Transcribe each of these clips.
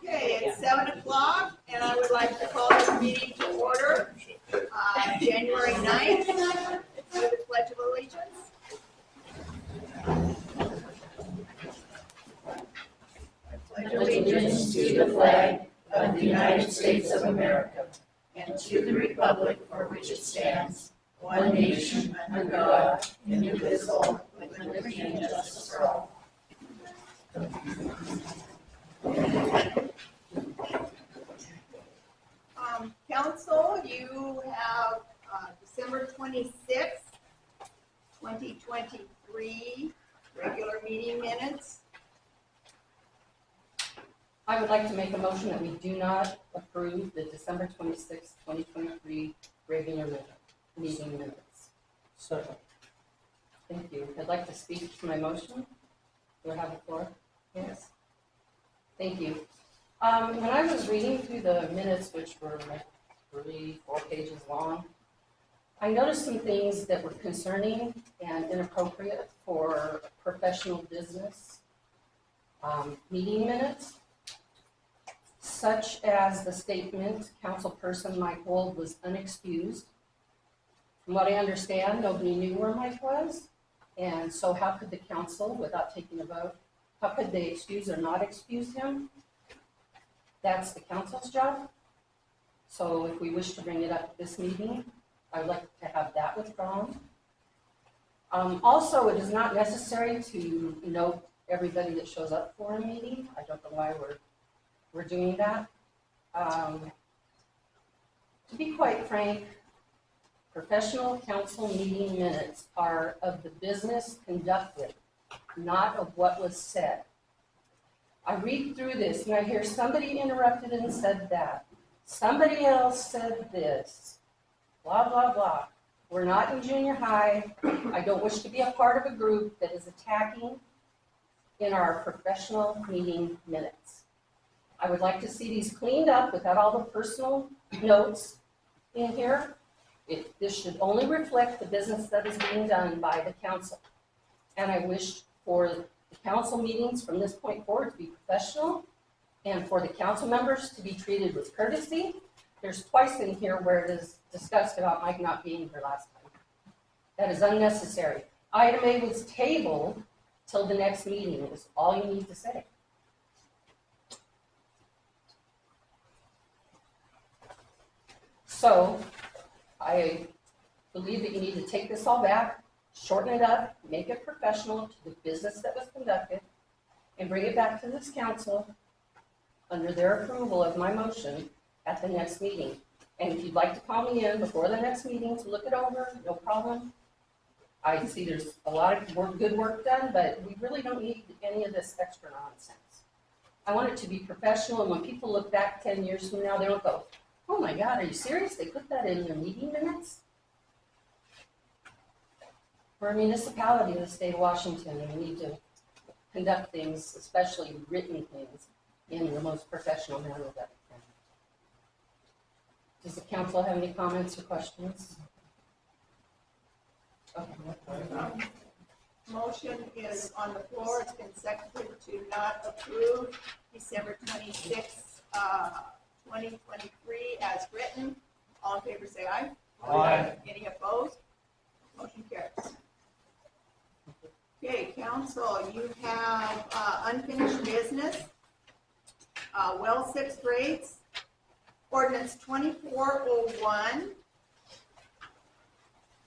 Okay, it's 7 o'clock, and I would like to call this meeting to order. January 9th, do the Pledge of Allegiance. I pledge allegiance to the flag of the United States of America and to the republic for which it stands, one nation under God, indivisible, with liberty and justice for all. Council, you have December 26th, 2023 regular meeting minutes. I would like to make a motion that we do not approve the December 26th, 2023 regular meeting minutes. Second. Thank you. I'd like to speak to my motion. Do I have the floor? Yes. Thank you. When I was reading through the minutes, which were like 3-4 pages long, I noticed some things that were concerning and inappropriate for professional business meeting minutes, such as the statement, councilperson Mike Wold was unexcused. From what I understand, nobody knew where Mike was, and so how could the council, without taking a vote, how could they excuse or not excuse him? That's the council's job. So if we wish to bring it up at this meeting, I would like to have that withdrawn. Also, it is not necessary to note everybody that shows up for a meeting. I don't know why we're doing that. To be quite frank, professional council meeting minutes are of the business conducted, not of what was said. I read through this and I hear somebody interrupted and said that. Somebody else said this. Blah, blah, blah. We're not in junior high. I don't wish to be a part of a group that is attacking in our professional meeting minutes. I would like to see these cleaned up without all the personal notes in here. This should only reflect the business that is being done by the council. And I wish for the council meetings from this point forward to be professional and for the council members to be treated with courtesy. There's twice in here where it is discussed about Mike not being here last time. That is unnecessary. Item A was tabled till the next meeting is all you need to say. So I believe that you need to take this all back, shorten it up, make it professional to the business that was conducted, and bring it back to this council under their approval of my motion at the next meeting. And if you'd like to call me in before the next meeting to look it over, no problem. I see there's a lot of good work done, but we really don't need any of this extra nonsense. I want it to be professional, and when people look back 10 years from now, they don't go, oh my God, are you serious? They put that in their meeting minutes? We're a municipality in the state of Washington, and we need to conduct things, especially written things, in the most professional manner that we can. Does the council have any comments or questions? Okay. Motion is on the floor. It's been seconded to not approve December 26th, 2023 as written. All in favor say aye. Aye. Any opposed? Motion carries. Okay, council, you have unfinished business, well 6th rates, ordinance 2401.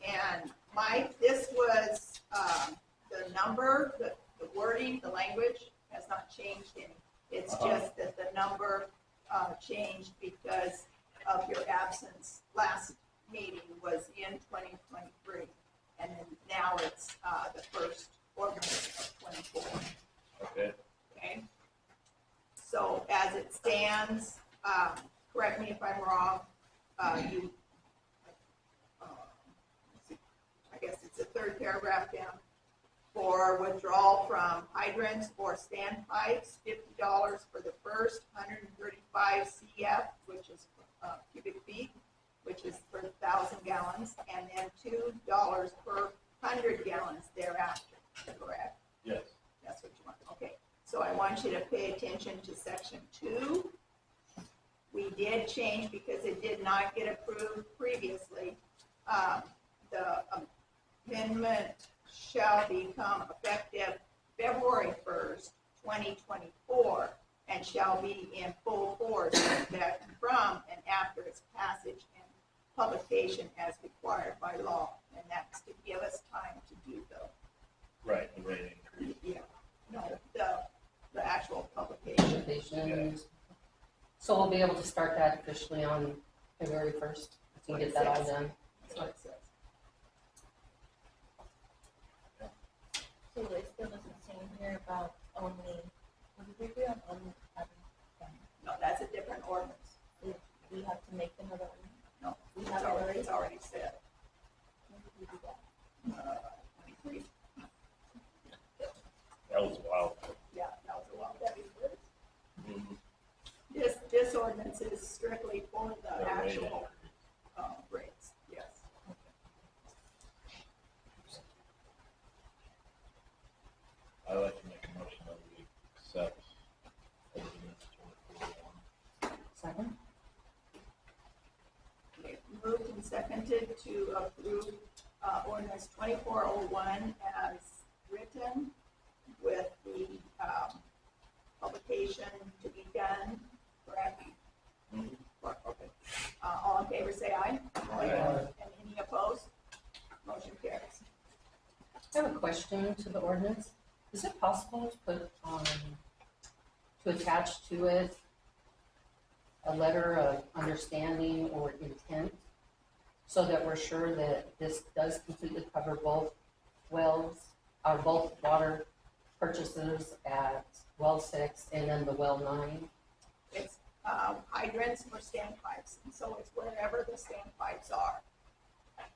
And Mike, this was the number, the wording, the language has not changed any. It's just that the number changed because of your absence. Last meeting was in 2023, and then now it's the first ordinance of 24. Okay. Okay. So as it stands, correct me if I'm wrong, you. I guess it's the third paragraph down. for withdrawal from hydrants or standpipes, $50 for the first 135 CF, which is cubic feet, which is per 1,000 gallons, and then $2 per 100 gallons thereafter, correct? Yes. That's what you want, okay. So I want you to pay attention to section 2. We did change because it did not get approved previously. The amendment shall become effective February 1st, 2024, and shall be in full force effect from and after its passage and publication as required by law. And that's to give us time to do Right, the rate increase. the actual publication. Publications. So we'll be able to start that officially on February 1st, to get that all done. That's what it says. So it still doesn't say in here about only, what did we do on only having, No, that's a different ordinance. we have to make another one. No, We it's have already, already, said. when did we do that? 23. That was wild. Yeah, that was a while. That is good. Mhm. This ordinance is strictly for the The rate actual increase. rates, yes. I'd like to make a motion that we accept ordinance 2401. Second? Okay, moved and seconded to approve ordinance 2401 as written with the publication to be done, correct? Mhm. Okay. All in favor, say aye. Aye. And any opposed? Motion carries. I have a question to the ordinance. Is it possible to put, to attach to it a letter of understanding or intent so that we're sure that this does completely cover both wells, or both water purchases at well 6 and then the well 9? It's hydrants or standpipes, and so it's wherever the standpipes are.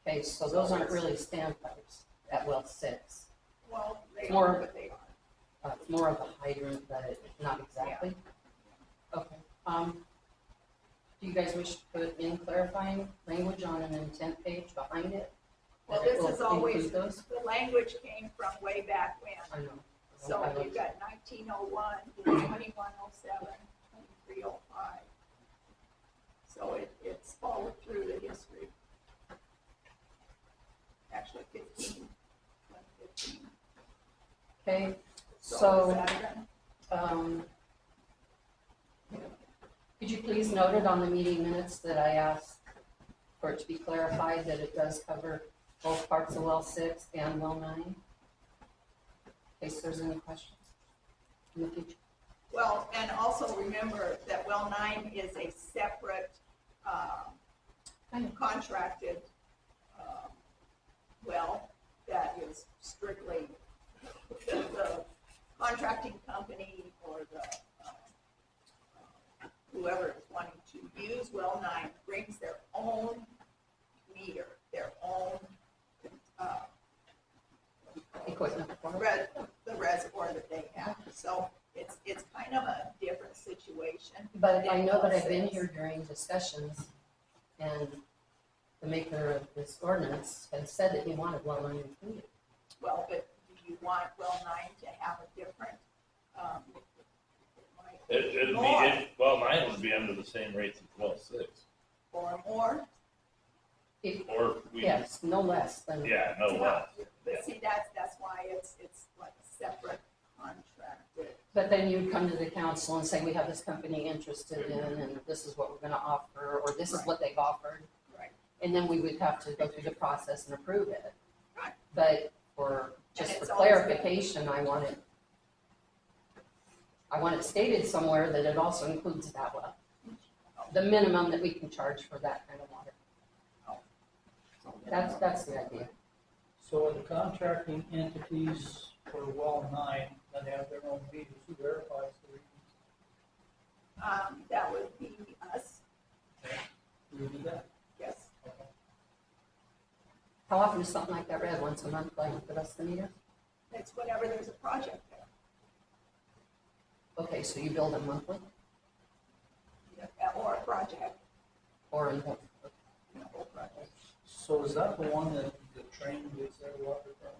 Okay, so those aren't really standpipes at well 6. Well, they More- are what they are. It's more of a hydrant, but not exactly. Okay. Do you guys wish to put in clarifying language on an intent page behind it? Well, That it this will is always, include those? the language came from way back when. I know. So I you've got 1901, 2107, 2305. So it's followed through the history. Actually, 2015. Okay, So so, is that done? could you please note it on the meeting minutes that I asked for it to be clarified that it does cover both parts of well 6 and well 9? In case there's any questions in the future. Well, and also remember that well 9 is a separate contracted well that is strictly the contracting company or the whoever is wanting to use well 9 brings their own meter, their own Equipment for it. the reservoir that they have. So it's kind of a different situation. But I know that I've been here during discussions, and the maker of this ordinance had said that he wanted well 9 included. Well, but do you want well 9 to have a different, It'd More. be, well, 9 would be under the same rates as well 6. or more? Or we, Yes, no less than. yeah, no less. But see, that's why it's like a separate contracted. But then you'd come to the council and say, we have this company interested in, and this is what we're gonna offer, or this is what they've offered. Right. And then we would have to go through the process and approve it. Right. But for, just And for it's always been- clarification, I want it stated somewhere that it also includes that well. The minimum that we can charge for that kind of water. That's the idea. So the contracting entities for well 9 that have their own meters, who verifies the readings? That would be us, Do you do that? yes. How often is something like that read? Once a month, like the rest of the meter? It's whenever there's a project there. Okay, so you build it monthly Or a project, or in whole? you know, whole project. So is that the one that the train gets their water from?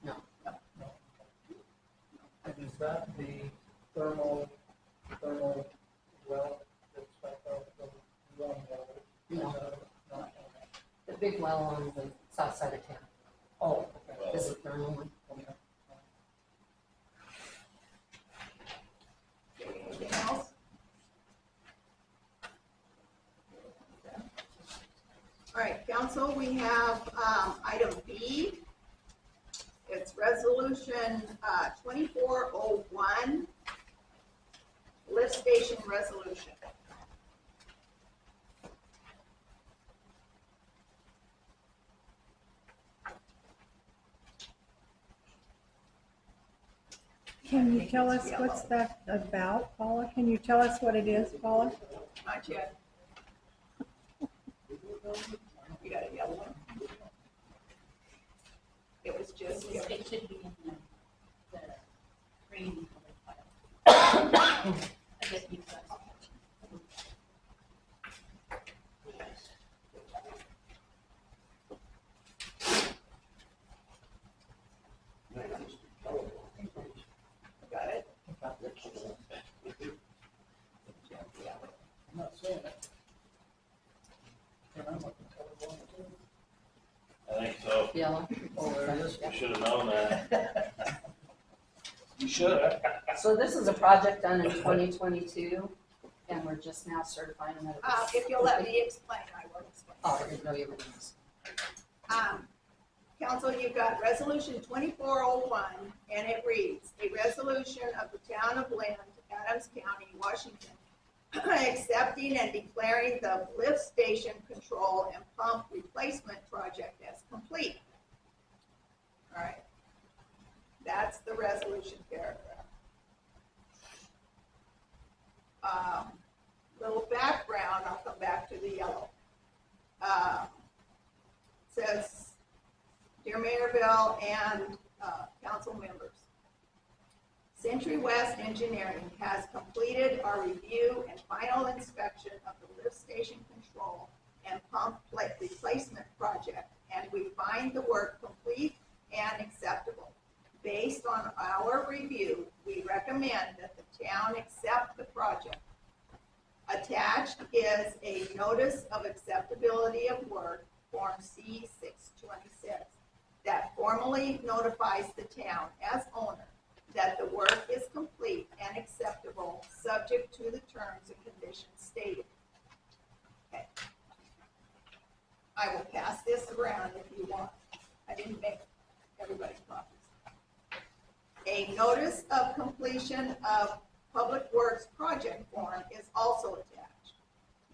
No. No. And is that the thermal well that's back out the warm water? No. No. The big well on the south side of town. Oh, okay. This is the thermal one. Okay. Okay, anything else? All right, council, we have item B. It's resolution 2401, lift station resolution. Can you tell us what's that about, Paula? Can you tell us what it is, Paula? Not yet. You got a yellow one? It was just, It should be in the green colored file. I guess you got. got it? I'm not saying it. Can I look at the one too? I think so. Yellow. Oh, there it is. You should have known that. You should have. So this is a project done in 2022, and we're just now certifying that it was. If you'll let me explain, I will explain. Oh, I didn't know you were doing this. Council, you've got resolution 2401, and it reads, a resolution of the town of Lynn, Adams County, Washington, accepting and declaring the lift station control and pump replacement project as complete. All right. That's the resolution paragraph. Little background, I'll come back to the yellow. Says, Dear Mayor Bell and council members, Century West Engineering has completed our review and final inspection of the lift station control and pump replacement project, and we find the work complete and acceptable. Based on our review, we recommend that the town accept the project. Attached is a notice of acceptability of work, Form C-626, that formally notifies the town as owner that the work is complete and acceptable, subject to the terms and conditions stated. Okay. I will pass this around if you want. I didn't make everybody copies. A notice of completion of Public Works project form is also attached.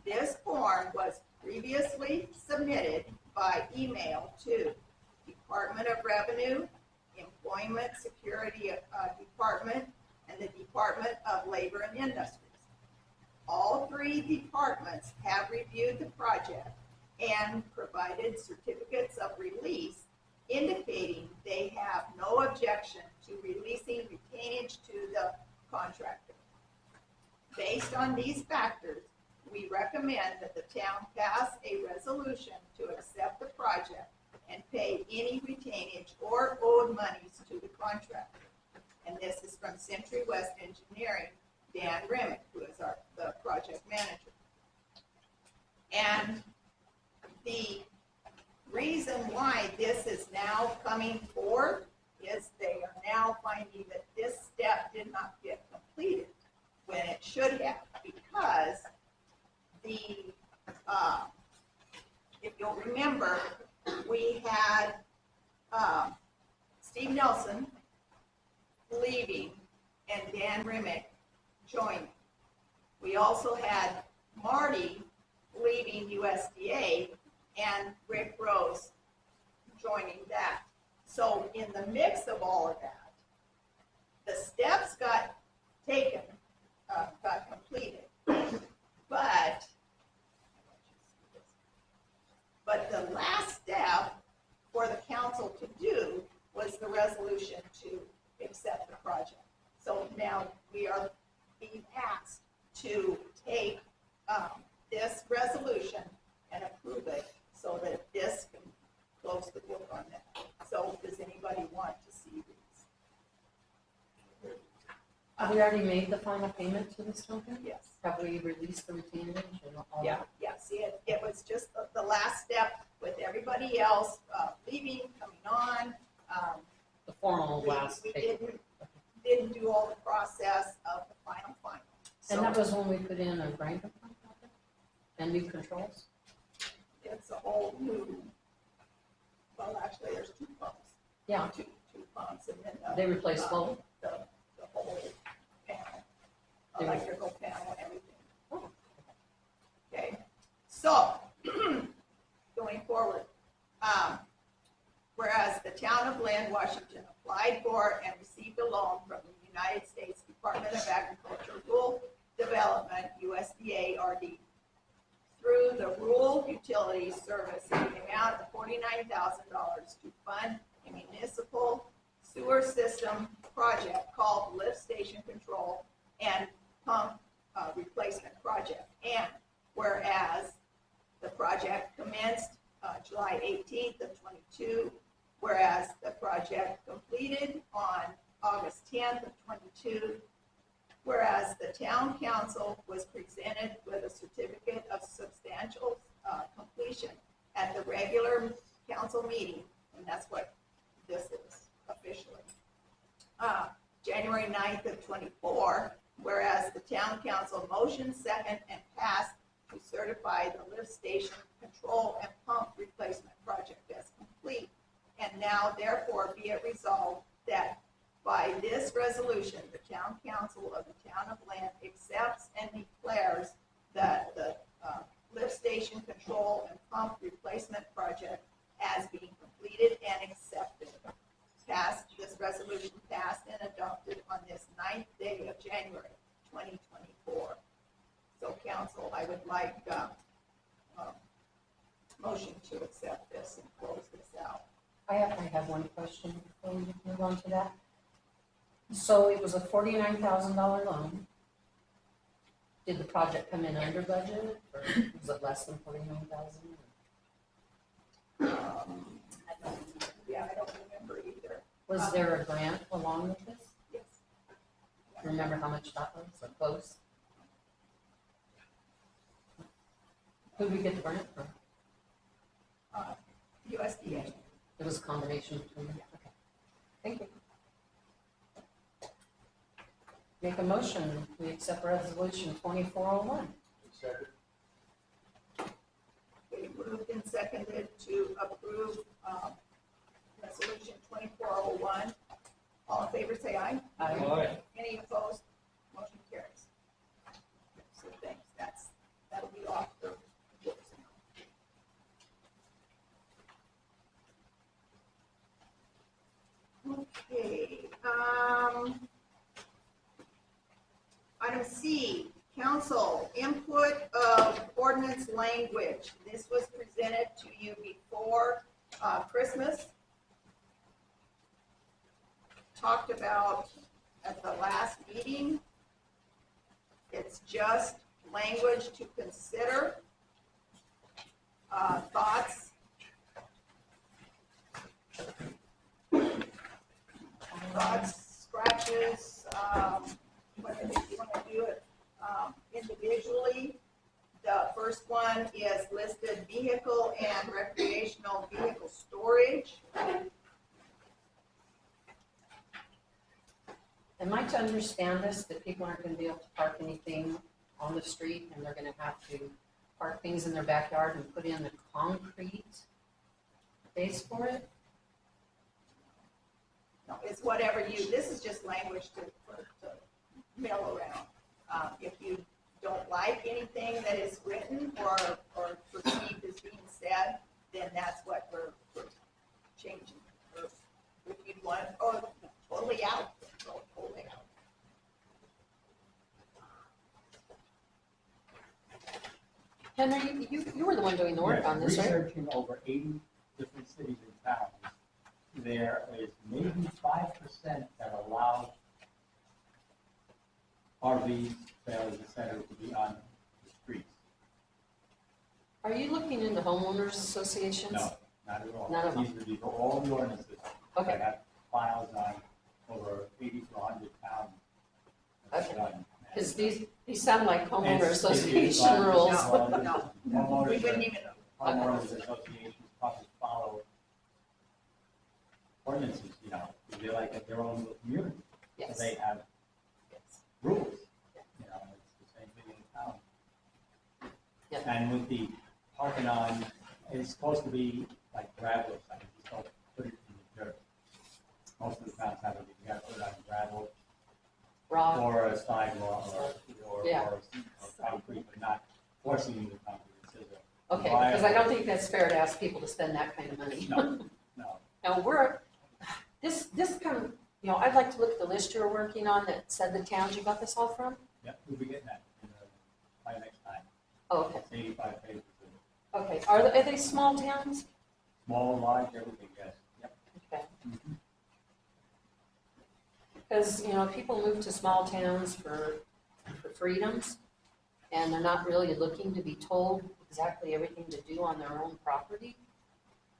This form was previously submitted by email to Department of Revenue, Employment Security Department, and the Department of Labor and Industries. All three departments have reviewed the project and provided certificates of release indicating they have no objection to releasing retainage to the contractor. Based on these factors, we recommend that the town pass a resolution to accept the project and pay any retainage or owed monies to the contractor. And this is from Century West Engineering, Dan Remick, who is the project manager. And the reason why this is now coming forth is they are now finding that this step did not get completed when it should have, because the, if you'll remember, we had Steve Nelson leaving and Dan Remick joining. We also had Marty leaving USDA and Rick Rose joining that. So in the mix of all of that, the steps got taken, got completed, but the last step for the council to do was the resolution to now we are being asked to take this resolution and approve it so that this can close the book on that. So does anybody want to see these? Have we already made the final payment to this company? Yes. Have we released the retainage and all Yeah, that? yeah, see, it was just the last step with everybody else leaving, coming on. The formal last We payment? didn't do all the process of the final. And So that was when we put in a grinder pump out there? And new controls? it's a whole new, well, actually, there's two pumps. Yeah. Two pumps, and then They replaced both? the whole panel, They were- electrical panel, everything. Oh. Okay, so, going forward, whereas the town of Lynn, Washington applied for and received a loan from the United States Department of Agriculture Rural Development, USDA RD, through the Rural Utilities Service in the amount of $49,000 to fund a municipal sewer system project called Liftstation Control and Pump Replacement Project. And whereas the project commenced July 18th of 22, whereas the project completed on August 10th of 22, whereas the town council was presented with a certificate of substantial completion at the regular council meeting, and that's what this is officially. January 9th of 24, whereas the town council motioned second and passed to certify the lift station control and pump replacement project as complete. And now therefore be it resolved that by this resolution, the town council of the town of Lynn accepts and declares that the lift station control and pump replacement project as being completed and accepted. This resolution passed and adopted on this 9th day of January, 2024. So council, I would like motion to accept this and close this out. I have one question before we move on to that. So it was a $49,000 loan. Did the project come in under budget, or was it less than 49,000? Yeah, I don't remember either. Was there a grant along with this? Yes. Remember how much that was, or close? Who did we get the grant from? USDA. It was a combination between them? Okay. Thank you. Make a motion, we accept resolution 2401. Second. We moved and seconded to approve resolution 2401. All in favor, say aye. Aye. Any opposed? Motion carries. So thanks, that'll be off the books now. Okay, item C, council input of ordinance language. This was presented to you before Christmas. Talked about at the last meeting. It's just language to consider. Thoughts? Thoughts, scratches, whether you want to do it individually. The first one is listed vehicle and recreational vehicle storage. Am I to understand this, that people aren't going to be able to park anything on the street, and they're going to have to park things in their backyard and put in the concrete base for it? No, it's whatever this is just language to mill around. If you don't like anything that is written or perceived as being said, then that's what we're changing. Or if you want, totally out, totally out. Henry, you were the one doing the work on this, right? Researching over 80 different cities and towns, there is maybe 5% that allow RV trailers, et cetera, to be on the streets. Are you looking into homeowners associations? No, not at all. None of them. These are all the ordinances Okay. that have files on over 80 to 100 pounds. Okay. Because these sound like homeowner It's- association rules. No. We Homeowners wouldn't even, homeowners associations probably follow ordinances, you know, they're like their own little community. So Yes. they have rules, you know, it's the same thing in town. Yeah. And with the parking on, it's supposed to be like gravel or something, you don't put it in the dirt. Most of the towns have it, you gotta put it on gravel Rock. or a sidewalk or Yeah. or concrete, but not forcing you to concrete. It says Okay, because I don't think that's fair to ask people to spend that kind of money. no, no. Now, this kind of, you know, I'd like to look at the list you're working on that said the towns you got this all from. Yeah, we'll be getting that by next time. Oh, okay, It's 85 pages. okay. Are they small towns? Small, large, everything, yes. Yep. Okay. Because, you know, people move to small towns for freedoms, and they're not really looking to be told exactly everything to do on their own property.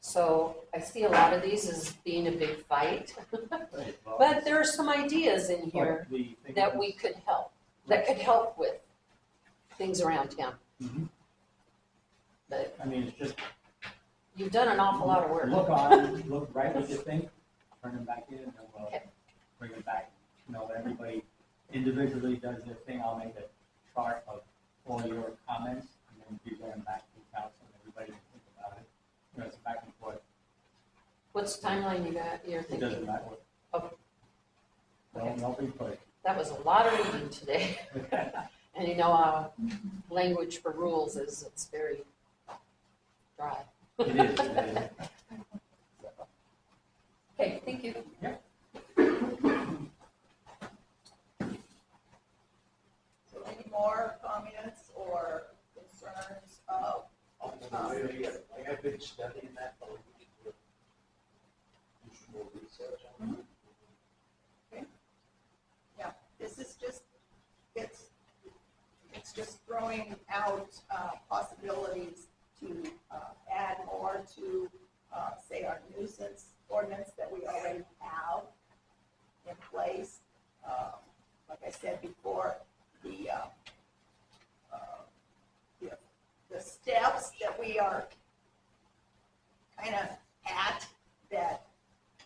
So I see a lot of these as being a big fight, Right, well, but there are some ideas in here the thing that is- we could help, that could help with things around town. Mhm. But I mean, it's just. you've done an awful lot of work. Look right what you think, turn them back in, and then we'll Okay. bring it back. You know, everybody individually does their thing. I'll make a chart of all your comments, and then present them back to the council, and everybody can think about it. You know, it's back and forth. What's the timeline you're It doesn't thinking? matter. Okay. No big push. That was a lot of reading today. And you know, language for rules it's very dry. It is, it is. Okay, thank you. so any more comments or concerns of, I have been studying that, but we need to do some more research on it. this is just, it's just throwing out possibilities to add more to, say, our nuisance ordinance that we already have in place. Like I said before, the steps that we are kind of at, that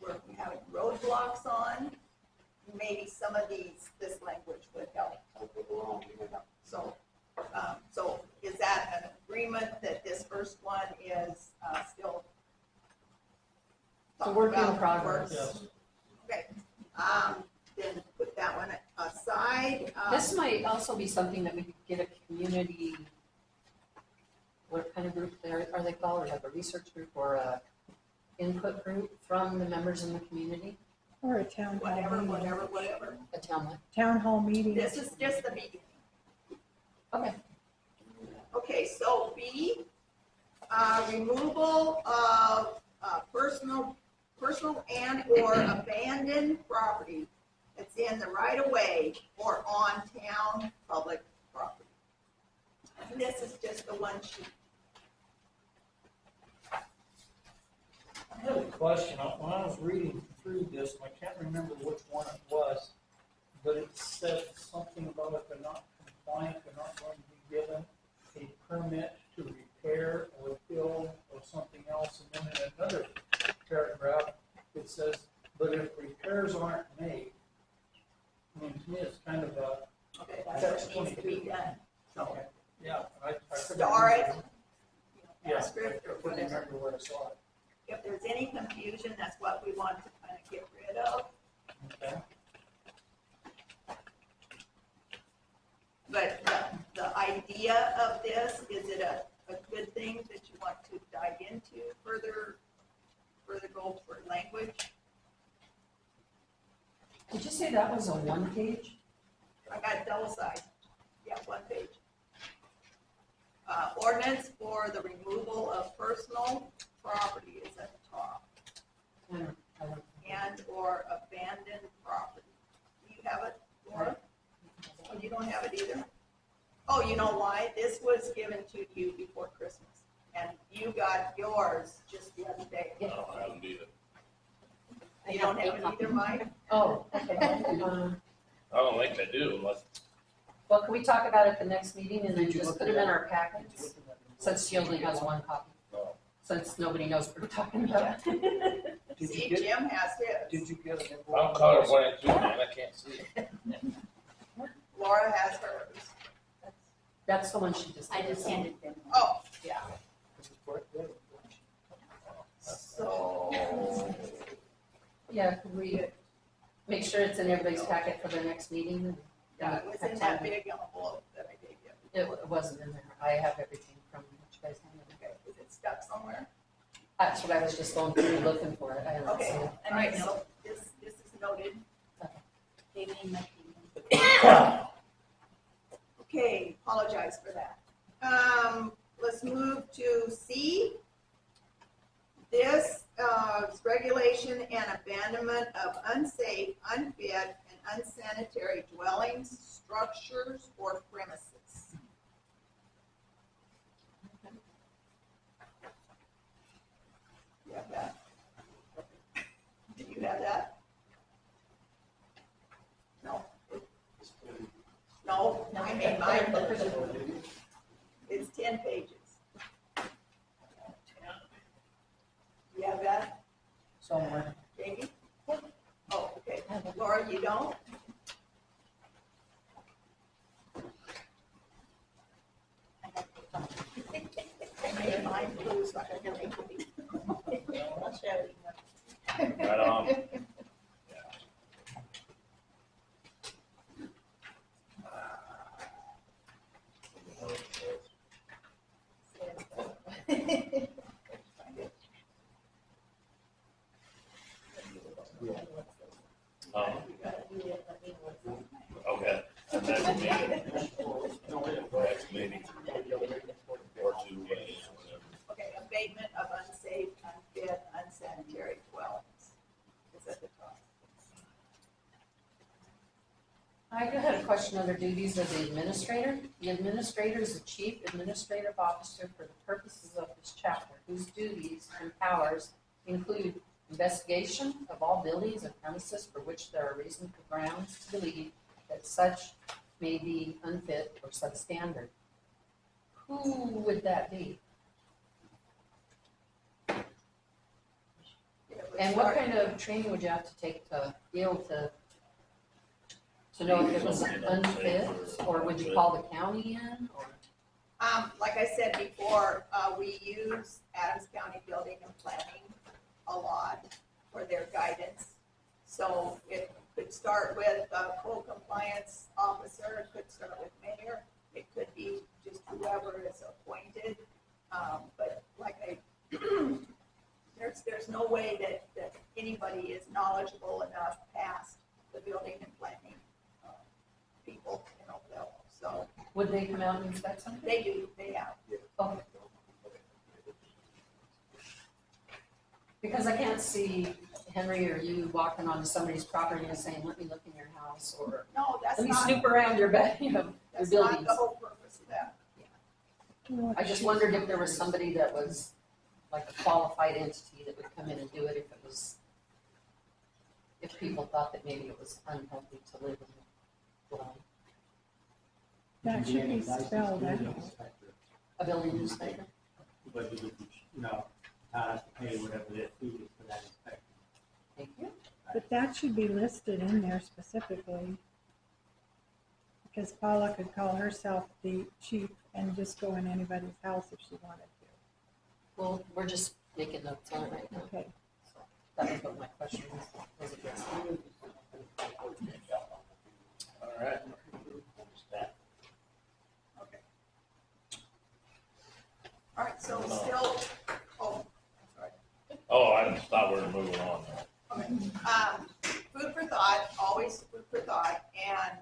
we're having roadblocks on, maybe some of this language would help along. So, so is that an agreement that this first one is still? It's a work in talked about progress. works? Okay, then put that one aside. This might also be something that we could get a community, what kind of group are they called, or like a research group or a input group from the members in the community, Or a town hall meeting. Whatever. a townlet. Town hall meeting. This is just the beginning. Okay, Okay, so B, removal of personal and or abandoned property that's in the right of way or on town public property. And this is just the one sheet. I had a question. When I was reading through this, and I can't remember which one it was, but it said something about if they're not compliant, they're not going to be given a permit to repair or build or something else. And then in another paragraph, it says, but if repairs aren't made, I mean, to me, it's kind of a, Okay, that's what needs to be done. So, yeah, I couldn't star it, remember. Yeah, I asterisk or couldn't whatever. remember where I saw it. If there's any confusion, that's what we want to kind of get rid of. Okay. But the idea of this, is it a good thing that you want to dive into further go for language? did you say that was a one page? I got double sided, yeah, one page. Ordinance for the removal of personal property is at the top, and or abandoned property. Do you have it, Laura? Oh, you don't know why? This was given to you before Christmas, and you got yours just the other day. I don't have them either. You don't have it either, Mike? Oh, okay. I don't think they do unless, Well, can we talk about it at the next meeting and then Did you just look put at them in that? our packets? Since she only has one copy, no. since nobody knows what we're talking about. Did you See, get, Jim has his. did you get an I'm envelope? colorblind too, man, I can't see it. Laura has hers. That's the one she just. I just handed them. Oh, yeah. So, So, Yeah, could we make sure it's in everybody's packet for the next meeting? yeah, it was in that big envelope that I gave you. It wasn't in there. I have everything from what you guys handed. Okay, is it stuck somewhere? That's what I was just going through looking for it. I haven't Okay, seen it. all right, so this is noted. Gave me my Okay, apologize for that. Let's move to C. This is regulation and abandonment of unsafe, unfit, and unsanitary dwellings, structures, or premises. You have that? Do you have that? No. No, I made mine first. It's 10 pages. You have that, Somewhere. Jamie? Oh, okay. Laura, you don't? I made mine blue, so I can make it. I'll show you. right on. Okay. And next meeting. Next meeting. Or 2 weeks, whatever. Okay, abatement of unsafe, unfit, unsanitary dwellings. It's at the top. I had a question under duties of the administrator. The administrator is the chief administrative officer for the purposes of this chapter, whose duties and powers include investigation of all buildings and premises for which there are reasonable grounds to believe that such may be unfit or substandard. Who would that be? And what kind of training would you have to take to be able to know if it was unfit, or would you call the county in, or? Like I said before, we use Adams County Building and Planning a lot for their guidance. So it could start with a full compliance officer, it could start with mayor, it could be just whoever is appointed. But like there's no way that anybody is knowledgeable enough past the building and planning people in Oakville. So Would they come out and inspect something? they do, they have. Oh. Because I can't see Henry or you walking onto somebody's property and saying, let me look in your house, or No, that's let me not, snoop around your bed, your that's not buildings. the whole purpose of that. I just wondered if there was somebody that was like a qualified entity that would come in and do it if people thought that maybe it was unhealthy to live in the dwelling. That should be spelled out. A building inspector? But you would, have to pay whatever their fee is for that inspection. Thank you. But that should be listed in there specifically. Because Paula could call herself the chief and just go in anybody's house if she wanted to. Well, we're just making notes on it right now. Okay. So that was what my question was addressed. All right. Okay. All right, so still, oh, sorry. Oh, I just thought we were moving on now. Okay. Food for thought, always food for thought, and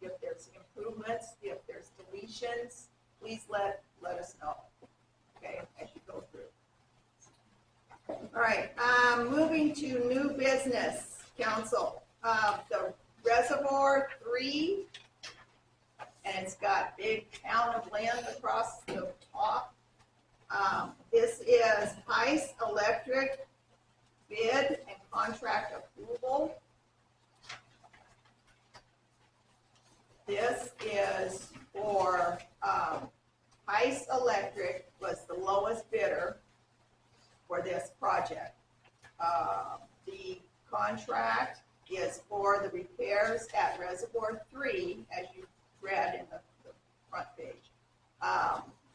if there's improvements, if there's deletions, please let us know, okay, as you go through. All right, moving to new business, council. The reservoir 3 and it's got big town of Lynn across the top. This is Heiss Electric bid and contract approval. This is for, Heiss Electric was the lowest bidder for this project. The contract is for the repairs at Reservoir 3, as you read in the front page.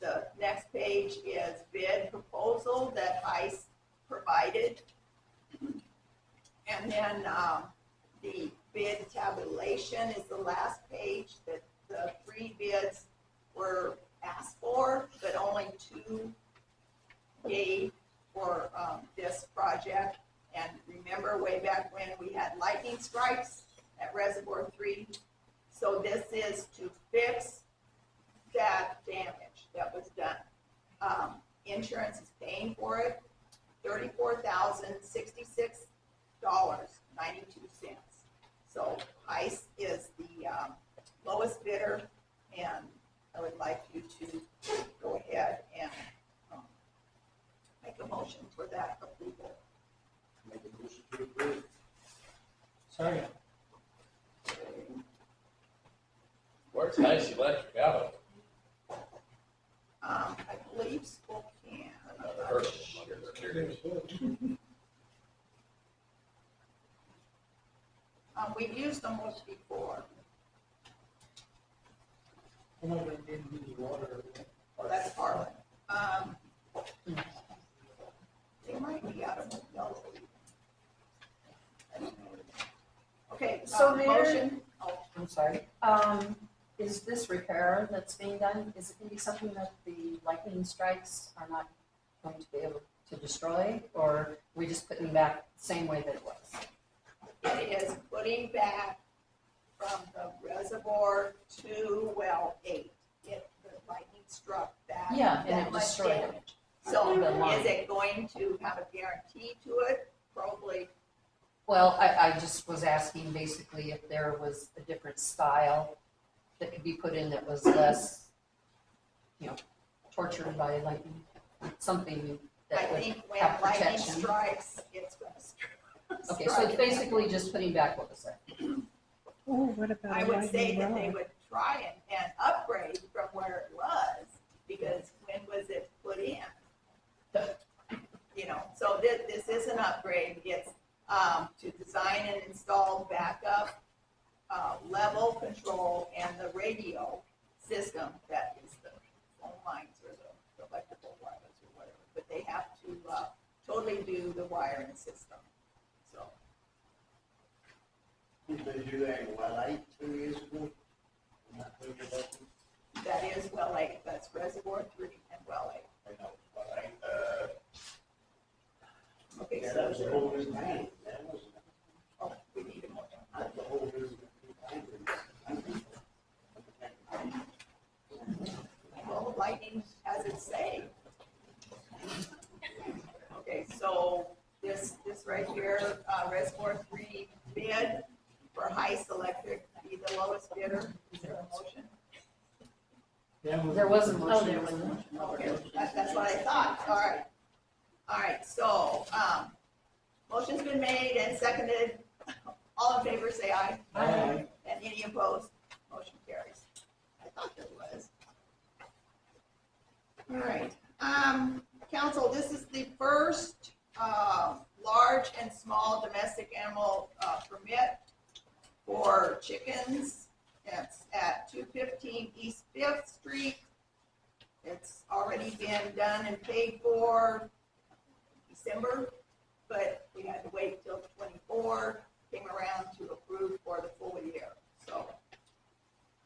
The next page is bid proposal that Heiss provided. And then the bid tabulation is the last page, that the 3 bids were asked for, but only 2 gave for this project. And remember way back when we had lightning strikes at Reservoir 3? So this is to fix that damage that was done. Insurance is paying for it, $34,066.92. So Heiss is the lowest bidder, and I would like you to go ahead and make a motion for that approval. Make a motion to approve. Second. Where's Heiss Electric out of? I believe Spokane. Never heard of them. They're curious. We've used them once before. I'm not gonna get into the water. Oh, that's Harlan. They might be out of Modelo. I don't know. Okay, So Mayor- motion. Oh, I'm sorry. Is this repair that's being done, is it going to be something that the lightning strikes are not going to be able to destroy? Or are we just putting it back the same way that it was? it is putting back from the reservoir to well 8. If the lightning struck that, Yeah, and that it much destroyed it. damage. So The line. is it going to have a guarantee to it? Probably. Well, I just was asking basically if there was a different style that could be put in that was less, tortured by lightning, something I that would think when have lightning protection. strikes, it's going to strike. Okay, so it's basically just putting back what was there. Oh, what about I a would say lightning that they rod? would try and upgrade from where it was, because when was it put in? So this is an upgrade. It's to design and install backup level control and the radio system that is the phone lines or the electrical wires or whatever. But they have to totally do the wiring system. So Did they do that in well 8 2 years ago? I'm not thinking about this. that is well 8. That's Reservoir 3 and well 8. I know, well 8. Okay, Yeah, so that was a whole new thing. That wasn't, oh, we need a motion. that's a whole new thing. Well, lightning has its say. Okay, so this right here, Reservoir 3 bid for Heiss Electric, be the lowest bidder. Is there a motion? There was a motion. there was a motion. Okay, that's what I thought. All right, so, motion's been made and seconded. All in favor, say aye. Aye. And any opposed? Motion carries. I thought there was. All right, council, this is the first, large and small domestic animal, permit for chickens. It's at 215 East 5th Street. It's already been done and paid for December, but we had to wait till 24, came around to approve for the full year, so.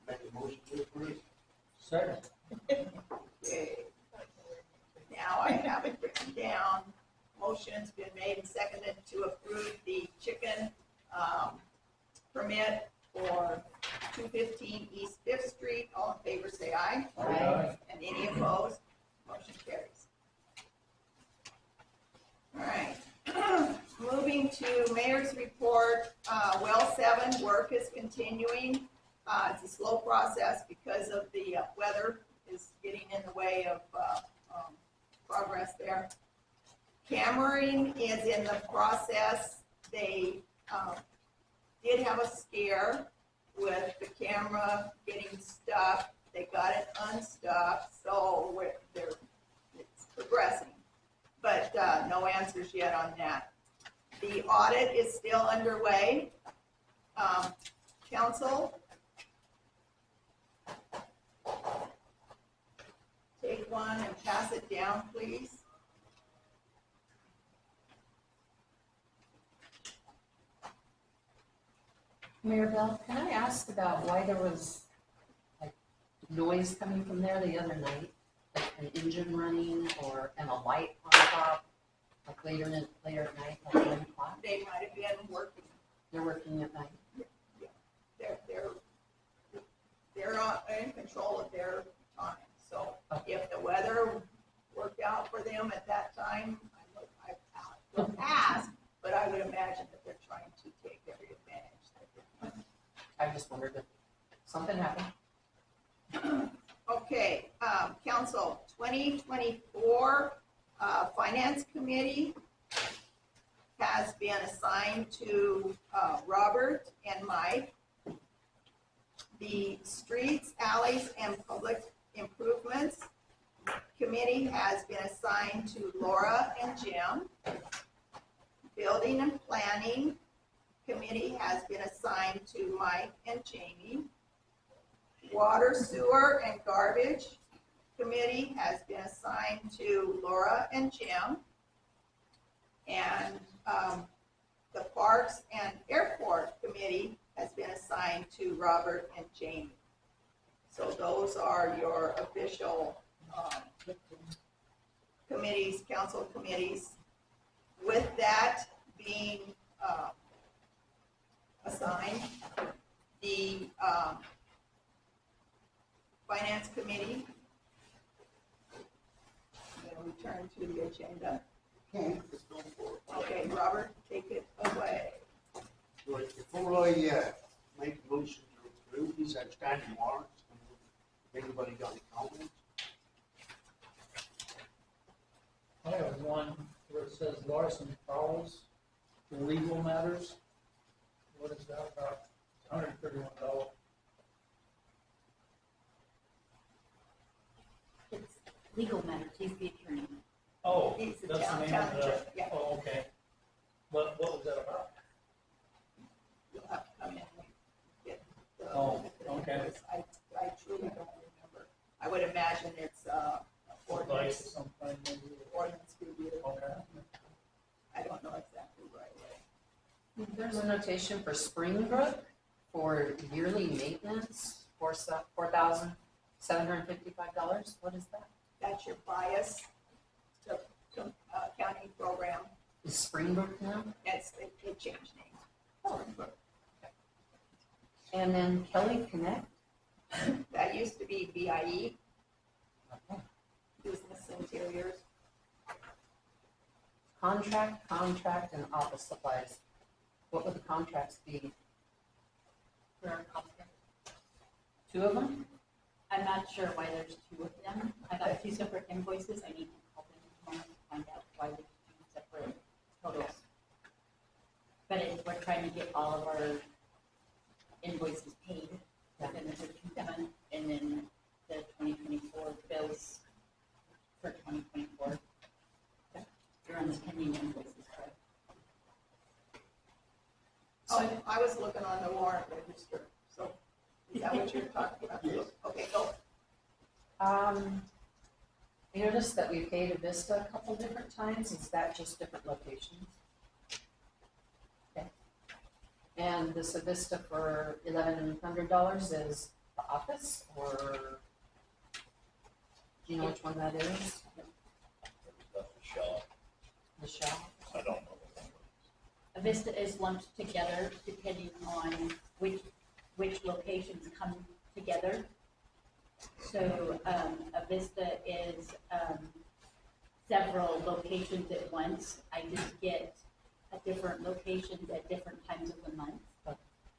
Make a motion to approve. Second. Okay. Now I have it written down. Motion's been made and seconded to approve the chicken permit for 215 East 5th Street. All in favor, say aye. Aye. And any opposed? Motion carries. All right. Moving to mayor's report, well 7, work is continuing. It's a slow process because because of the weather is getting in the way of progress there. Cammering is in the process. They did have a scare with the camera getting stuck. They got it unstuck, so it's progressing. But no answers yet on that. The audit is still underway. Council, take one and pass it down, please. Mayor Bell, can I ask about why there was like noise coming from there the other night? Like an engine running and a light on top, like later at night, like 1 o'clock? They might have been working. They're working at night. They're not in control of their time. So if the weather worked out for them at that time, I will ask, but I would imagine that they're trying to take every advantage. I just wondered if something happened. Okay, Council, 2024 Finance Committee has been assigned to Robert and Mike. The Streets, Alleys, and Public Improvements Committee has been assigned to Laura and Jim. Building and Planning Committee has been assigned to Mike and Jamie. Water, Sewer, and Garbage Committee has been assigned to Laura and Jim. And the Parks and Airport Committee has been assigned to Robert and Jamie. So those are your official committees, council committees. With that being assigned, the Finance Committee, I'm going to return to the agenda. Okay, let's go for it. Okay, Robert, take it away. Right, before I make a motion to approve these outstanding warrants, have anybody got any comments? I have one where it says Larson Powell's legal matters. What is that about? $131. It's legal matters, he's the attorney. Oh, He's the that's the name town of the, judge, yeah. oh, okay. What was that about? You'll have to come in and get the. Oh, okay. I truly don't remember. I would imagine it's Advice or ordinance, something, maybe? ordinance review. Okay. I don't know exactly right. There's a notation for Springbrook for yearly maintenance for $4,755. What is that? That's your bias, the county program. Is Springbrook now? It changed names. And then Kelly Connect? That used to be BIE, Okay. Business Interiors. Contract, and office supplies. What would the contracts be? For our contract. 2 of them? I'm not sure why there's 2 of them. I got 2 separate invoices. I need to call them tomorrow to find out why there's 2 separate totals. But we're trying to get all of our invoices paid within the 13th month, and then the 2024 bills for 2024. You're on the pending invoices, correct? Oh, I was looking on the warrant register, so is that what you're talking about? Yes. Okay, go. You noticed that we paid Avista a couple different times. Is that just different locations? Okay. And this Avista for $1,100 is the office, or do you know which one that is? That's a shell. The shell? I don't know. Avista is lumped together depending on which locations come together. So Avista is several locations at once. I just get different locations at different times of the month.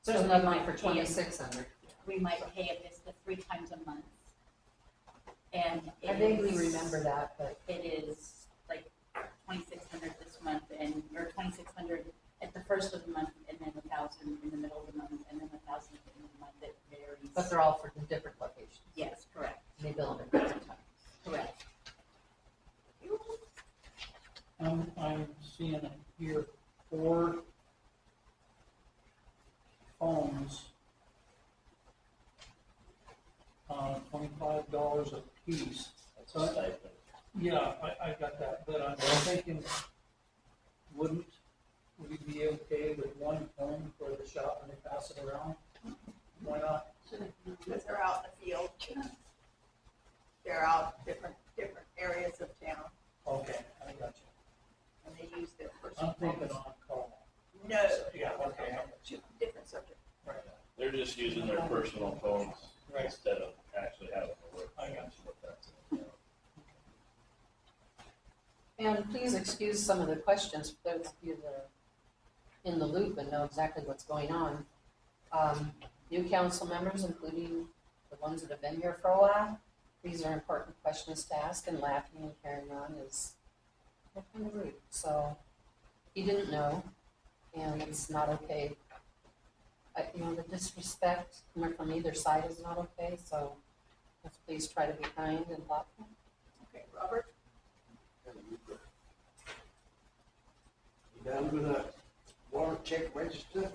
So there's another line for $2,600. we might pay it this the 3 times a month. And I vaguely remember that, but it is like 2,600 this month, or 2,600 at the first of the month, and then 1,000 in the middle of the month, and then 1,000 at the end of the month. It varies. but they're all for the different locations. Yes, correct, They bill them at different times. correct. I'm seeing it here, 4 phones, $25 a piece. That's a stipend. Yeah, I got that, but I'm thinking, would we be okay with 1 phone for the shop and they pass it around? Why not? Because they're out in the field. They're out different areas of town, Okay, I got you. and they use their personal I'm thinking phones. on call. No. Yeah, okay. Different subject. Right. They're just using their personal phones Right. instead of actually having to work. I got you. And please excuse some of the questions for those of you that are in the loop and know exactly what's going on. New council members, including the ones that have been here for a while, these are important questions to ask, and laughing and carrying on is kind of rude. So he didn't know, and it's not okay. The disrespect coming from either side is not okay, so let's please try to be kind and thoughtful. Okay, Robert? I'm gonna warrant check register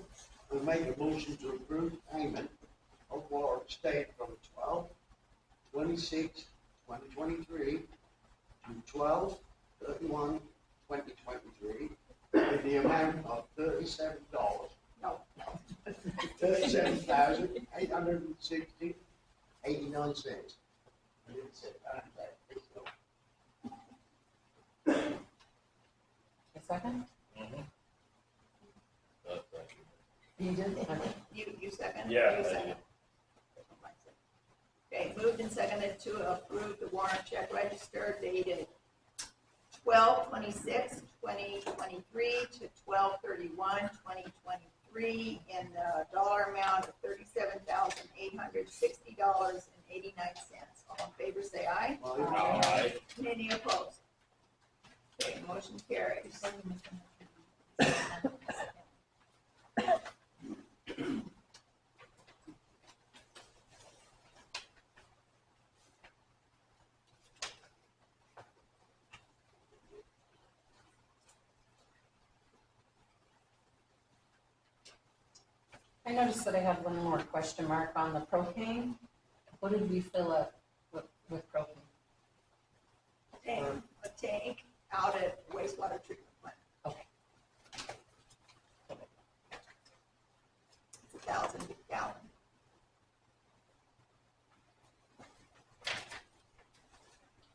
and make a motion to approve payment of warrant state from 12/26/2023 to 12/31/2023 in the amount of $37. No. $37,860.89. I didn't say that. A second? Mhm. Thank you. You did? Okay. You second? Yeah, You I second. Okay, moved and seconded to approve the warrant check register dated 12/26/2023 to 12/31/2023 in the dollar amount of $37,860.89. All in favor, say aye. Aye. Any opposed? Okay, motion carries. I noticed that I have one more question mark on the propane. What did we fill up with propane? A tank out at wastewater treatment plant. Okay. It's 1,000 gallon.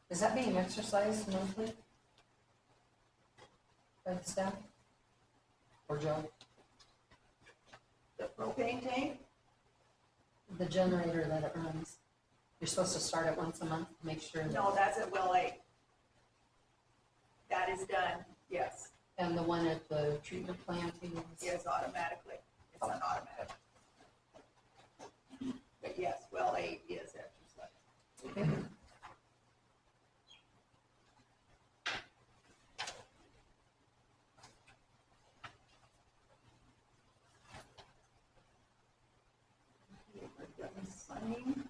Is that being exercised monthly? By the staff? Or Joe? The propane tank, The generator that it runs? You're supposed to start it once a month to make sure that, no, that's at Well Lake. That is done, yes, and the one at the treatment plant is? yes, automatically. It's an automatic. But yes, Well Lake is exercised. Okay. We're done signing.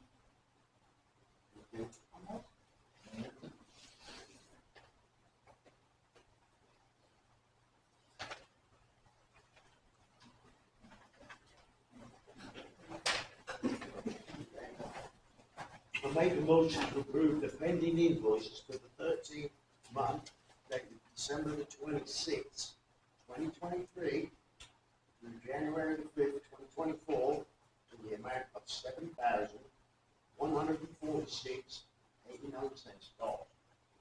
I make a motion to approve the pending invoices for the 13th month, dated December the 26th, 2023, through January the 5th, 2024, to the amount of $7,146.89.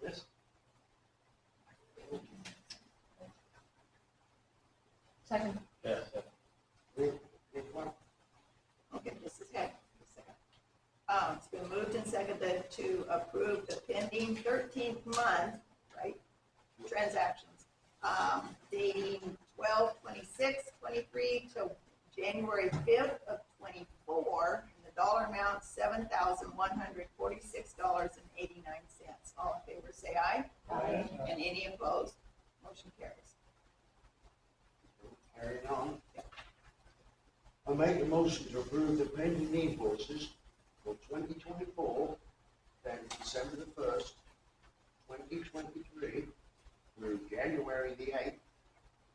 Yes? Second. Yeah. Okay, just a second. It's been moved and seconded to approve the pending 13th month, right, transactions, dating 12/26/23 to January 5th of 24, in the $7,146.89. All in favor, say aye. Aye. And any opposed? Motion carries. Carrying on. I make a motion to approve the pending invoices for 2024, dated December the 1st, 2023, through January the 8th,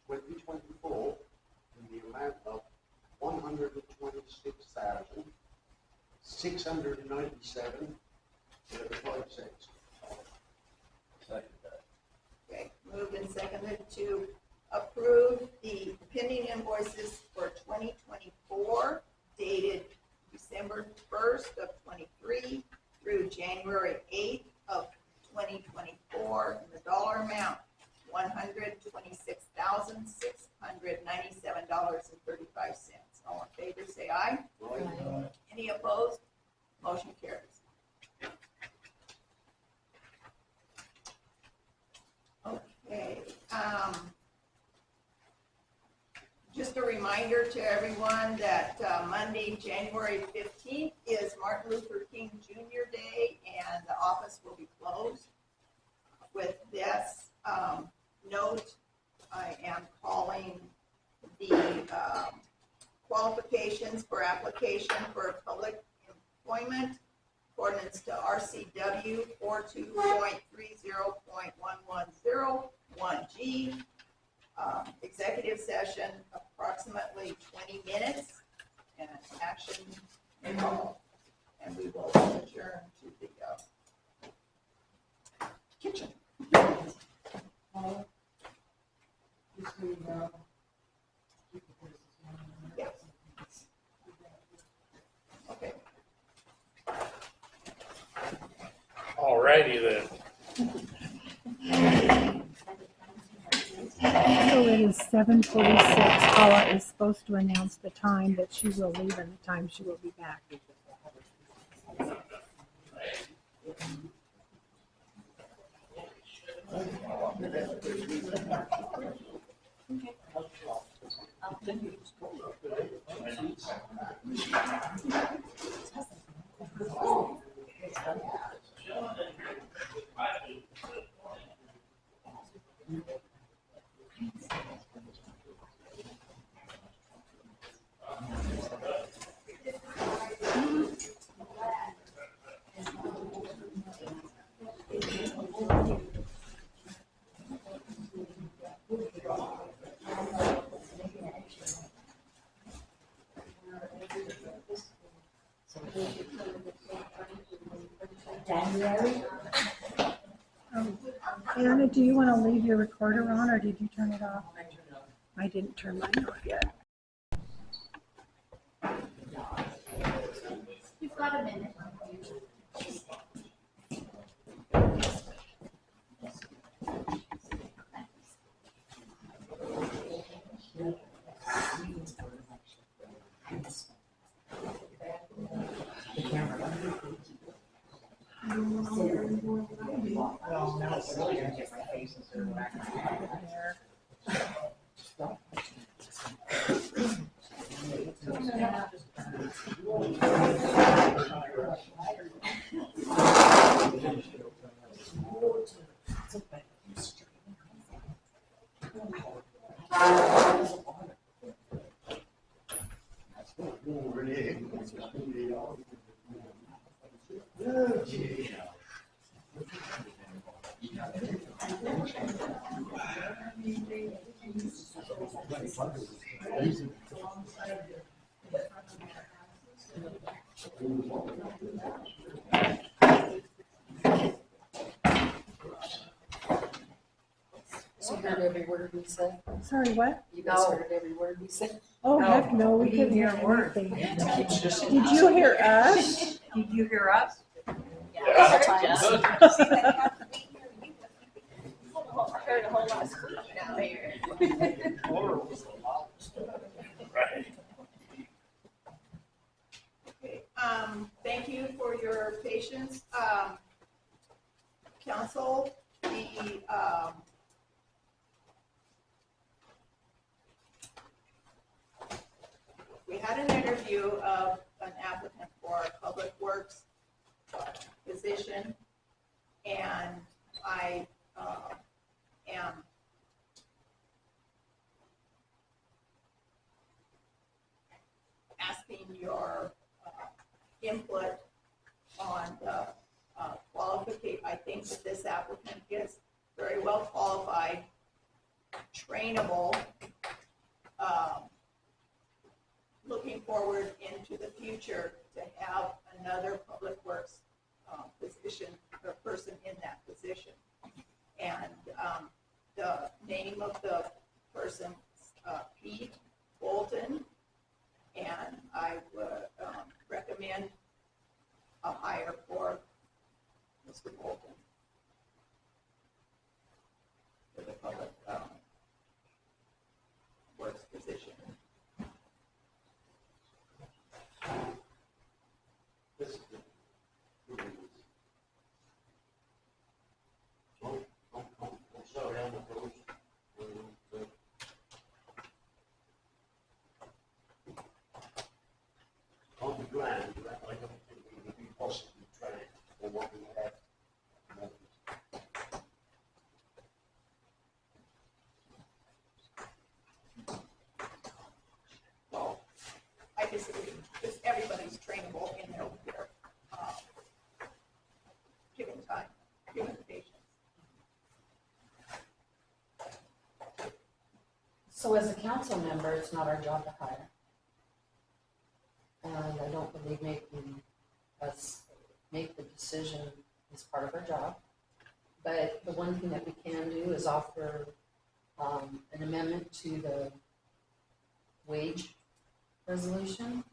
2024, in the amount of $126,697.35. Second that. Okay, moved and seconded to approve the pending invoices for 2024 dated December 1st of 23 through January 8th of 2024 in the dollar amount $126,697.35. All in favor, say aye. Any opposed? Motion carries. Okay, just a reminder to everyone that Monday, January 15th is Martin Luther King Jr. Day, and the office will be closed. With this note, I am calling the qualifications for application for public employment accordance to RCW 42.30.1101G. Executive session, approximately 20 minutes, and action involved. And we will adjourn to the kitchen. Yeah. Okay. Alrighty then. So it is 7:46. Paula is supposed to announce the time that she will leave and the time she will be back. Anna, do you want to leave your recorder on, or did you turn it off? I didn't turn mine off yet. You've got a minute. So you heard every word we said? Sorry, what? You guys heard every word we said? Oh, heck no, we couldn't hear anything. Did you hear us? Did you hear us? Yeah. Good. I heard a whole lot of squeak down there. Right. Okay, thank you for your patience. Council, we had an interview of an applicant for our Public Works input on the qualification. I think that this applicant is very well qualified, trainable, looking forward into the future to have another public works position or person in that position. And the name of the person, Pete Bolton, and I would recommend a hire for Mr. Bolton for the public works position. This is I'm sorry, I'm opposed. On the ground, I don't think we would be possibly trained for what we have. Well, I disagree, because everybody's trainable in their given time, given patience. So as a council member, it's not our job to hire. And I don't believe making us make the decision is part of our job. But the one thing that we can do is offer an amendment to the wage resolution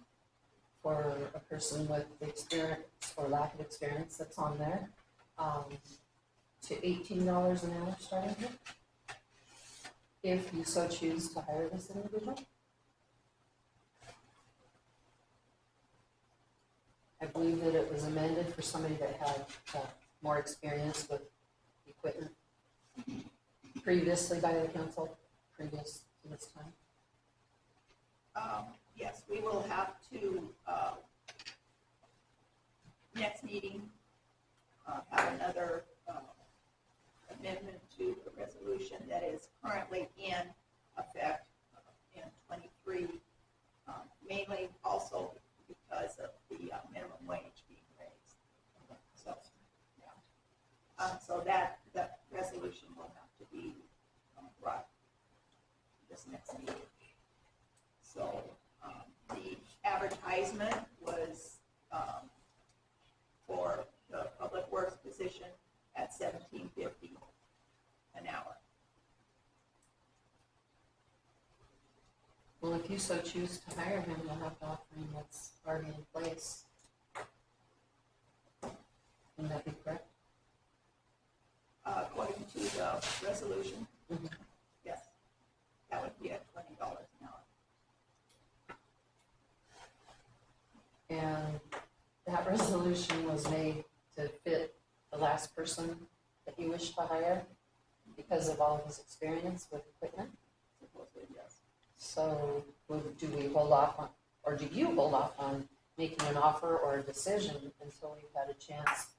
for a person with experience or lack of experience that's on there, to $18 an hour starting here, if you so choose to hire this individual. I believe that it was amended for somebody that had more experience with equipment previously by the council, previous to this time. Yes, we will have to, next meeting, have another amendment to the resolution that is currently in effect in 23, mainly also because of the minimum wage being raised. So, yeah. So that resolution will have to be brought this next meeting. So the advertisement was for the public works position at $17.50 an hour. Well, if you so choose to hire him, you'll have to offer him what's already in place. Wouldn't that be correct? According to the resolution, Mhm. yes, that would be at $20 an hour. And that resolution was made to fit the last person that you wish to hire because of all of his experience with equipment. Supposedly, yes. So do we hold off on, or do you hold off on making an offer or a decision until we've had a chance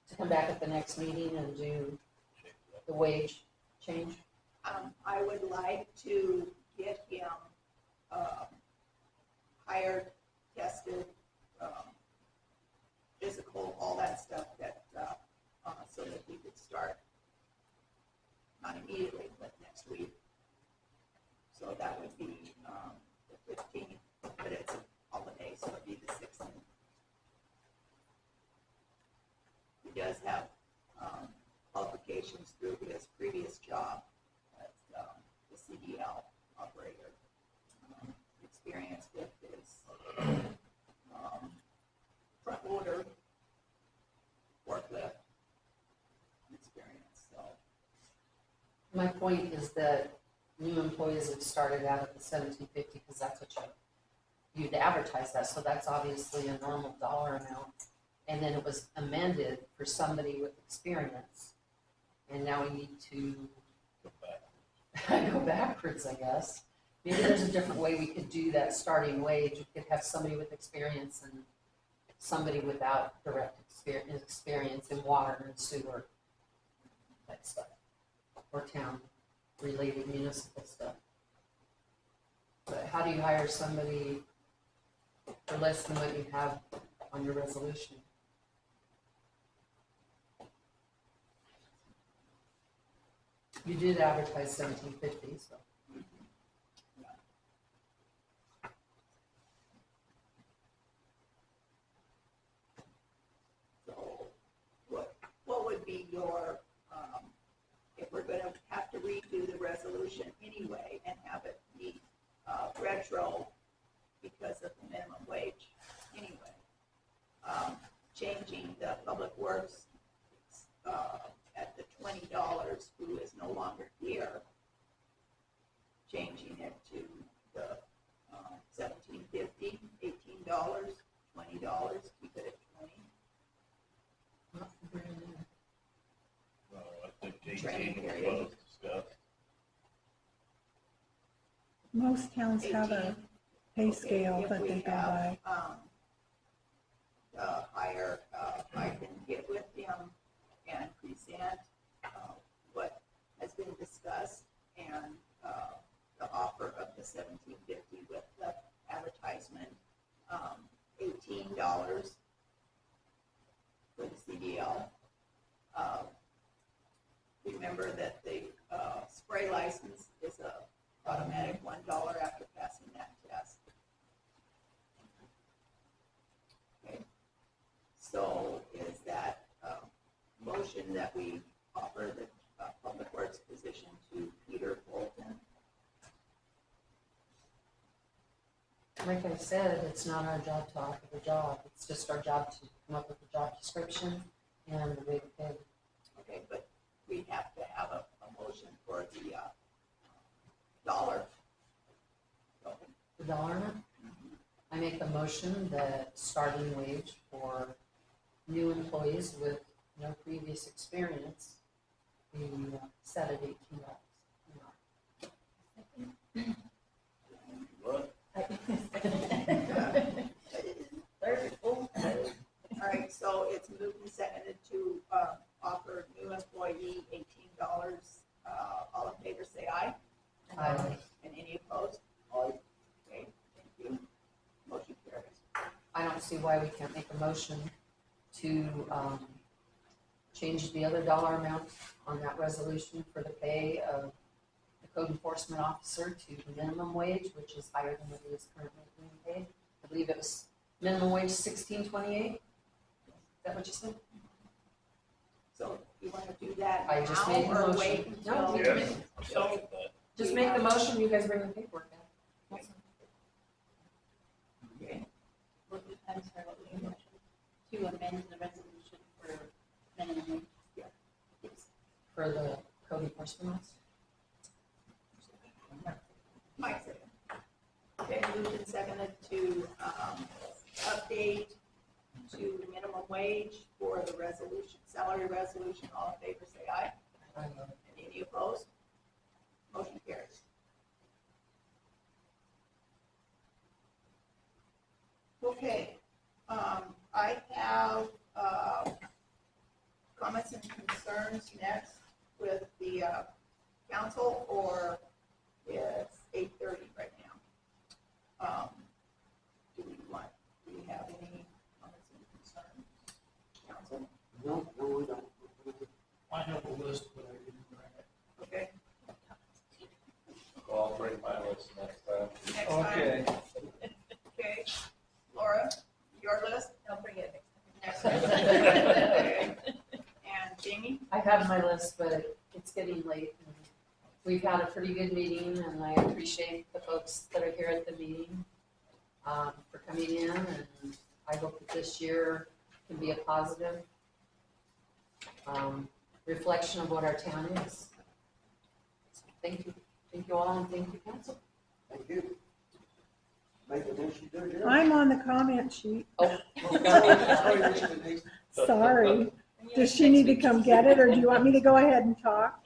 to come back at the next meeting and do the wage change? I would like to get him hired, tested, physical, all that stuff that, so that he could start, not immediately, but next week. So that would be the 15th, but it's a holiday, so it'd be the 16th. He does have qualifications through his previous job as the CDL operator, experience with his front loader forklift experience. So My point is that new employees have started out at the $17.50 because that's what you'd advertise that, so that's obviously a normal dollar amount. And then it was amended for somebody with experience. And now we need to go backwards, I guess. Maybe there's a different way we could do that starting wage. We could have somebody with experience and somebody without direct experience in water and sewer, that stuff, or town-related municipal stuff. But how do you hire somebody for less than what you have on your resolution. You did advertise 1750, so. So what would be your, if we're gonna have to redo the resolution anyway and have it be retro because of the minimum wage anyway, changing the public works at the $20, who is no longer here, changing it to the $17.50, $18, $20, keep it at 20. No, I think Training 18 period. was discussed. Most towns have a pay scale If that we they go have, by. higher, I can get with him and present what has been discussed and the offer of the $17.50 with the advertisement, $18 for the CDL. Remember that the spray license is a automatic $1 after passing that test. Okay. So is that motion that we offer the public works position to Peter Bolton? Like I said, it's not our job to offer the job. It's just our job to come up with a job description and the rate of pay. Okay, but we have to have a motion for the dollar. So, The dollar amount? I make the motion that starting wage for new employees with no previous experience be set at $18. What? All right, so it's moved and seconded to offer new employee $18. All in favor, say aye. Aye. And any opposed? Aye. Okay, thank you. Motion carries. I don't see why we can't make a motion to change the other dollar amount on that resolution for the pay of the code enforcement officer to the minimum wage, which is higher than what he is currently being paid. I believe it was minimum wage $16.28. Is that what you said? So you want to do that I just made the now or motion. wait No, until? Yes, I second that. Just make the motion, you guys bring the paperwork down. Okay. I'm sorry, what was your motion? To amend the resolution for minimum wage? Yes. For the code enforcement officer. Mike second. Okay, moved and seconded to update to minimum wage for the resolution, salary resolution. All in favor, say aye. And any opposed? Motion carries. Okay, I have comments and concerns next with the council, or it's 8:30 right now. Do we have any comments and concerns, council? No, we don't. I have a list, but I didn't bring it. Okay, Well, I'll bring my list next time. next time. Okay, Laura, your list? Don't bring it Next time. Okay. And Jamie? I have my list, but it's getting late. And we've had a pretty good meeting, and I appreciate the folks that are here at the meeting for coming in, and I hope that this year can be a positive reflection of what our town is. So thank you all, and thank you, council. Thank you. Make a motion to adjourn. I'm on the comment sheet. Oh, Sorry, Mr. Denise. Sorry. Does she need to come get it, or do you want me to go ahead and talk?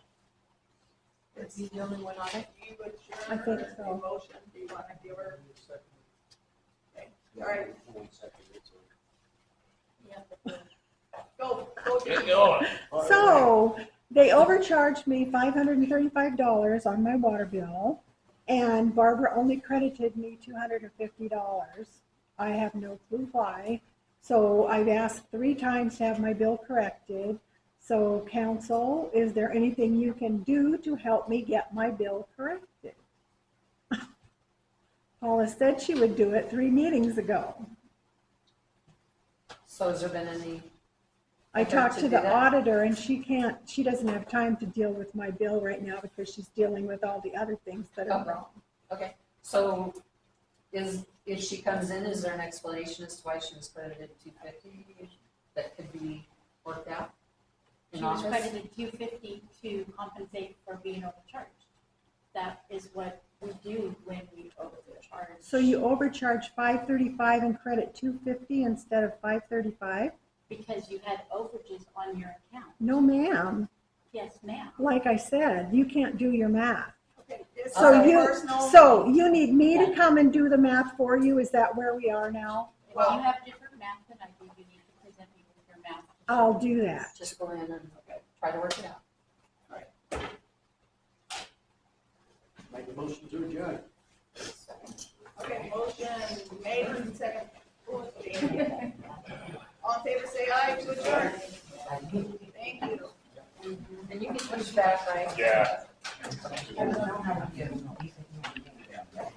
Is he the only one on it? You would I think sure, so. motion, do you want to give her? Okay. All right, One second, it's go. Get going. on. So, they overcharged me $535 on my water bill, and Barbara only credited me $250. I have no clue why. So I've asked 3 times to have my bill corrected. So council, is there anything you can do to help me get my bill corrected? Paula said she would do it 3 meetings ago. So has there been any? I effort talked to do the that? auditor and she doesn't have time to deal with my bill right now because she's dealing with all the other things that are Okay. wrong. Okay, so if she comes in, is there an explanation as to why she was credited $250 that could be worked out? in She was office? credited $250 to compensate for being overcharged. That is what we do when we overcharge. So you overcharge $535 and credit $250 instead of $535? Because you had overages on your account. No, ma'am. Yes, ma'am. Like I said, you can't do your math. Okay, this So is you, personal. so you need me to come and do the math for you? Is that where we are now? If you have different math than I do, you need to present me with your math. I'll do that. Just go in and try to work it out. Make a motion to adjourn. Okay, motion made and second. All in favor, say aye to adjourn. Thank you. And you can push back, right? Yeah.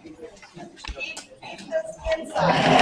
Keep this inside.